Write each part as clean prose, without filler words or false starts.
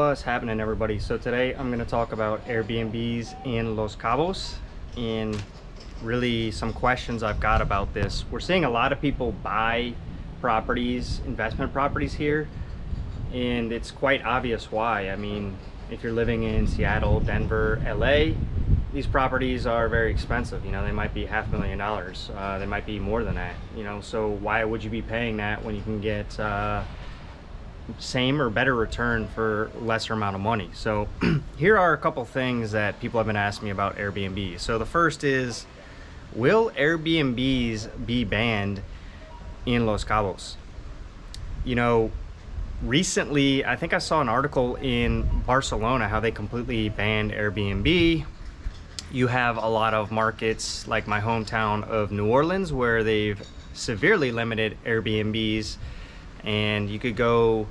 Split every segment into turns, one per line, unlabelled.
What's happening, everybody? So today I'm going to talk about Airbnbs in Los Cabos and really some questions I've got about this. We're seeing a lot of people buy properties, investment properties here, and it's quite obvious why. I mean, if you're living in Seattle, Denver, LA, these properties are very expensive. You know, they might be $500,000. They might be more than that, you know, so why would you be paying that when you can get same or better return for lesser amount of money? So here are a couple things that people have been asking me about Airbnb. So the first is, will Airbnbs be banned in Los Cabos? You know, recently I think I saw an article in Barcelona how they completely banned Airbnb. You have a lot of markets like my hometown of New Orleans where they've severely limited Airbnbs, and you could go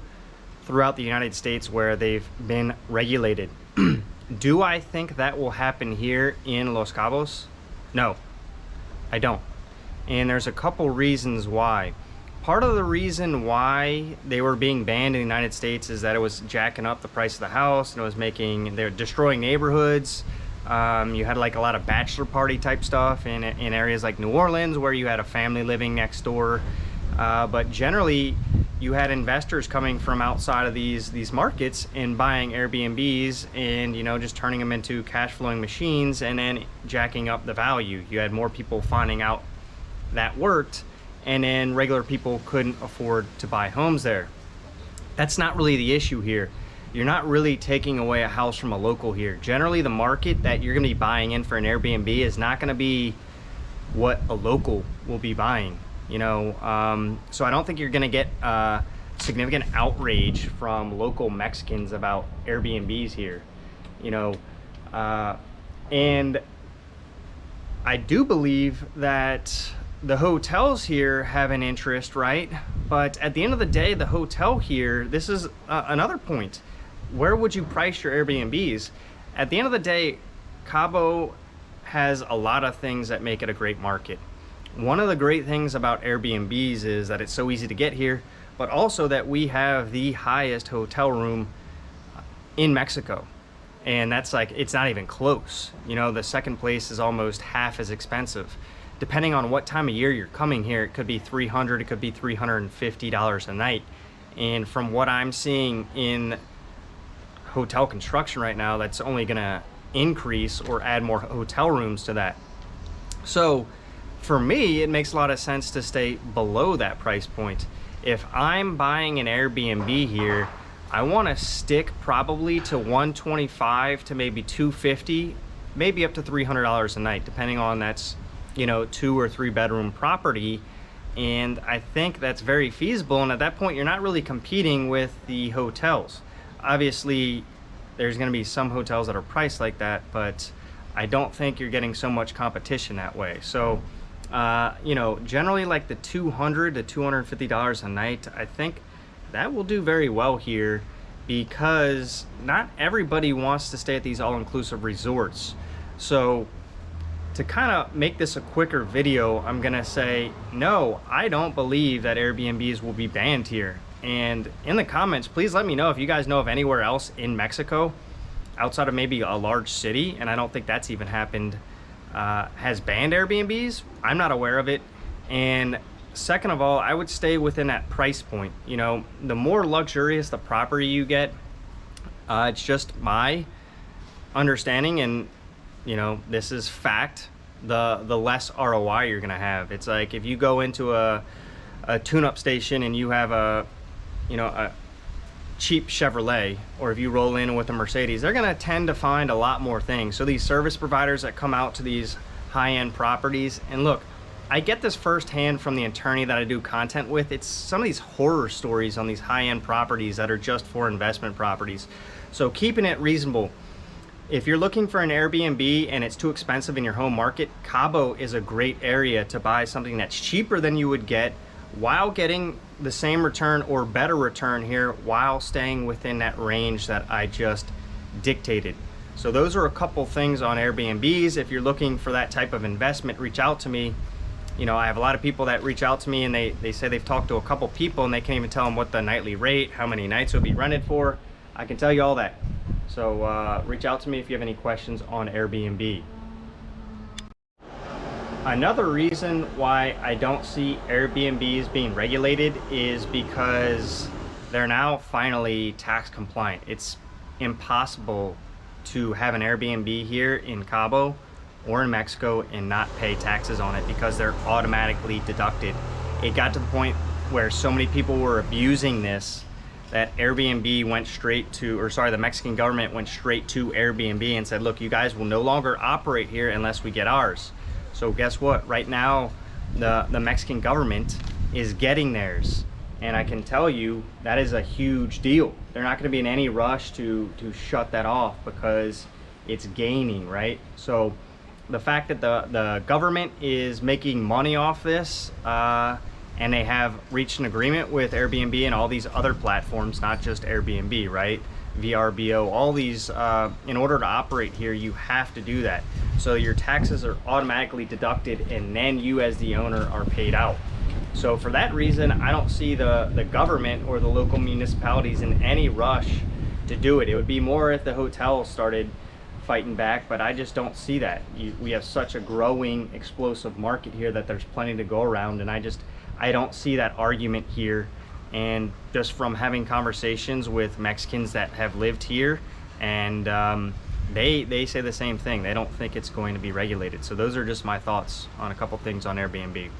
throughout the United States where they've been regulated. Do I think that will happen here in Los Cabos? No, I don't. And there's a couple reasons why. Part of the reason why they were being banned in the United States is that it was jacking up the price of the house, and it was they're destroying neighborhoods. You had like a lot of bachelor party type stuff in areas like New Orleans where you had a family living next door. But generally, you had investors coming from outside of these markets and buying Airbnbs and, you know, just turning them into cash flowing machines and then jacking up the value. You had more people finding out that worked, and then regular people couldn't afford to buy homes there. That's not really the issue here. You're not really taking away a house from a local here. Generally, the market that you're going to be buying in for an Airbnb is not going to be what a local will be buying. You know, so I don't think you're gonna get significant outrage from local Mexicans about Airbnbs here, you know, and I do believe that the hotels here have an interest, right? But at the end of the day, the hotel here, this is another point. Where would you price your Airbnbs? At the end of the day, Cabo has a lot of things that make it a great market. One of the great things about Airbnbs is that it's so easy to get here, but also that we have the highest hotel room in Mexico. And that's like, it's not even close. You know, the second place is almost half as expensive. Depending on what time of year you're coming here, it could be $300, it could be $350 a night. And from what I'm seeing in hotel construction right now, that's only gonna increase or add more hotel rooms to that. So for me, it makes a lot of sense to stay below that price point. If I'm buying an Airbnb here, I want to stick probably to $125 to maybe $250, maybe up to $300 a night, depending on that's, you know, 2 or 3 bedroom property. And I think that's very feasible. And at that point, you're not really competing with the hotels. Obviously, there's going to be some hotels that are priced like that, but I don't think you're getting so much competition that way. So you know, generally like the $200 to $250 a night, I think that will do very well here, because not everybody wants to stay at these all-inclusive resorts. So to kind of make this a quicker video, I'm gonna say, no, I don't believe that Airbnbs will be banned here. And in the comments, please let me know if you guys know of anywhere else in Mexico outside of maybe a large city, and I don't think that's even happened, has banned Airbnbs. I'm not aware of it. And second of all, I would stay within that price point. You know, the more luxurious the property you get, it's just my understanding, and you know, this is fact, the less ROI you're gonna have. It's like if you go into a tune-up station and you have a cheap Chevrolet, or if you roll in with a Mercedes, they're gonna tend to find a lot more things. So these service providers that come out to these high-end properties, and look, I get this firsthand from the attorney that I do content with. It's some of these horror stories on these high-end properties that are just for investment properties. So keeping it reasonable. If you're looking for an Airbnb and it's too expensive in your home market, Cabo is a great area to buy something that's cheaper than you would get while getting the same return or better return here, while staying within that range that I just dictated. So those are a couple things on Airbnbs. If you're looking for that type of investment, reach out to me. You know, I have a lot of people that reach out to me and they say they've talked to a couple people and they can't even tell them what the nightly rate, how many nights it'll be rented for. I can tell you all that. So reach out to me if you have any questions on Airbnb. Another reason why I don't see Airbnbs being regulated is because they're now finally tax compliant. It's impossible to have an Airbnb here in Cabo or in Mexico and not pay taxes on it because they're automatically deducted. It got to the point where so many people were abusing this that Airbnb went straight to, or sorry, the Mexican government went straight to Airbnb and said, look, you guys will no longer operate here unless we get ours. So guess what? Right now, the Mexican government is getting theirs. And I can tell you that is a huge deal. They're not gonna be in any rush to shut that off because it's gaining, right? So the fact that the government is making money off this, and they have reached an agreement with Airbnb and all these other platforms, not just Airbnb, right? VRBO, all these, in order to operate here, you have to do that. So your taxes are automatically deducted and then you as the owner are paid out. So for that reason, I don't see the government or the local municipalities in any rush to do it. It would be more if the hotels started fighting back, but I just don't see that. We have such a growing, explosive market here that there's plenty to go around, and I don't see that argument here. And just from having conversations with Mexicans that have lived here, and they say the same thing. They don't think it's going to be regulated. So those are just my thoughts on a couple things on Airbnb.